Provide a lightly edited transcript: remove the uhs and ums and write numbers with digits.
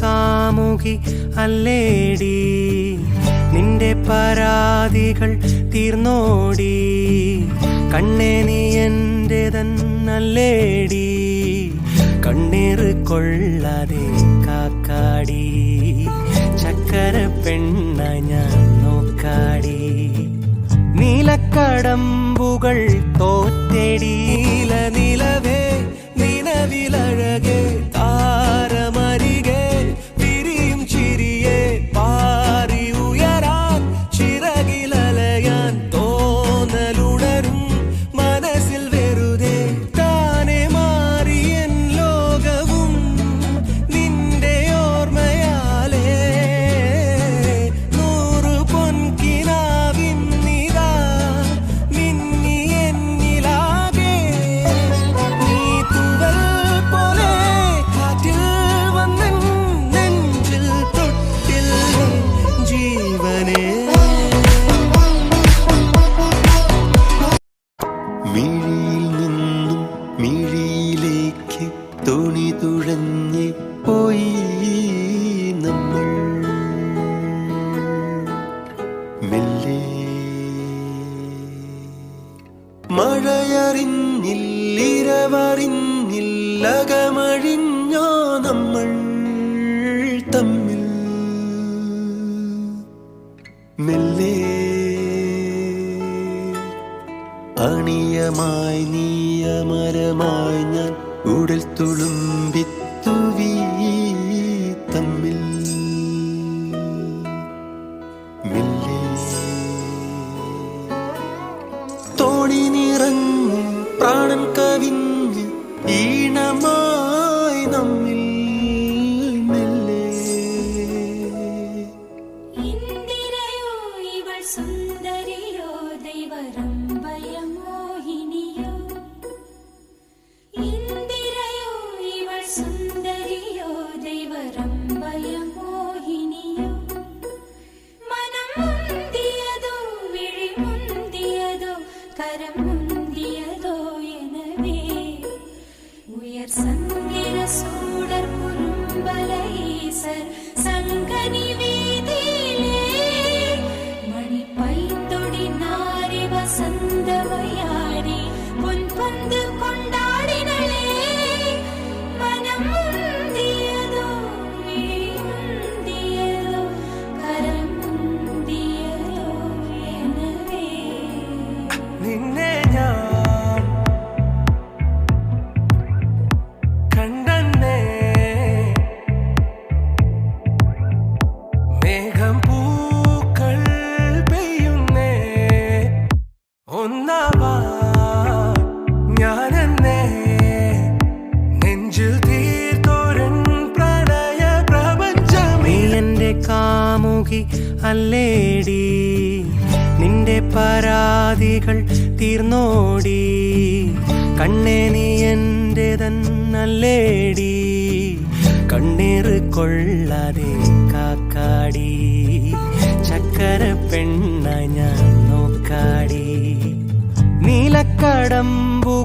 കാമുകി അല്ലേടി, നിന്റെ പരാതികൾ തീർന്നോടി. കണ്ണേ നീ എൻ്റെ തന്നല്ലേടി, കണ്ണീർ കൊള്ളാതെ കാക്കാടി. ചക്കര പെണ്ണ ഞാൻ നോക്കാടി. നീലക്കടമ്പുകൾ തോറ്റടി, നിലവേ നിലവിലഴകെ താരമരികെ തിരിയും ചിരിയെ പാറി ഉയരാൻ ചിറകിലലയാൻ തോന്നലുടരും മനസ്സിൽ വെറുതെ. താനെ മാറിയൻ ലോകവും നിന്റെ ഓർമ്മയാലേ. 100 പൊൻകിനാവിൻ നിതാ മിന്നി എന്നിലാകെ. നീ തൂവൽ പോലെ കാറ്റിൽ വന്നൻ നെഞ്ചിൽ തൊട്ടിൽ ജീവനേ. മിഴിയിൽ നിന്നും മിഴിയിലേക്ക് തോണി തുഴഞ്ഞ് പോയി നമ്മൾ. മെല്ലെ മഴയറിഞ്ഞില്ലിരവറിഞ്ഞില്ലകമഴിഞ്ഞോ നമ്മൾ തമ്മിൽ. മെല്ലെ അണിയമായി നീയമരമായി ഞാൻ ഉടൽ തുളുമ്പിത്തുവീ തമ്മിൽ. മെല്ലെ തോണി നിറഞ്ഞ് പ്രാണൻ കവിഞ്ഞ് ഈണമായി നമ്മിൽ. മെല്ലെ ഇന്ദിരയോ ഇവൾ സുന്ദരിയോ ദൈവരംഭയമോഹിനിയോ. ഇന്ദിരയോ ഇവൾ സുന്ദരിയോ ദൈവരംഭയമോഹിനിയോ. മനം മുന്തിയതോ വിഴി മുന്തിയതോ കരം മുന്തിയതോ எனவே. ഉയർ സന്ദിര സൂടർ കുറുമ്പലൈസർ സംഗനി വീതിയിലേ. മണിപ്പൈത്തൊടി നാരി വസന്തവയാടി പൊൻപന്ത് കൊണ്ടാടിനളേ. മനം മുന്തിയതോ വിഴി മുന്തിയതോ കരം മുന്തിയതോ எனவே. നിന്നെ ഞാൻ കണ്ടന്നേ, മേഘം പൂക്കൾ പെയ്യുന്നേ. ഒന്നാവാൻ ഞാനെന്നേ നെഞ്ചിൽ തീർത്തോരൻ പ്രണയ പ്രപഞ്ചം. നീ എൻ്റെ കാമുകി അല്ലേടി, നിന്റെ പരാതികൾ തീർന്നോടി. കണ്ണേ നീ എൻ്റെ തന്നല്ലേടി, കണ്ണീർ കൊള്ളാതെ കാക്കാടി. ചക്കര പെണ്ണ ഞാൻ നോക്കാടി. നീലക്കടമ്പുകൾ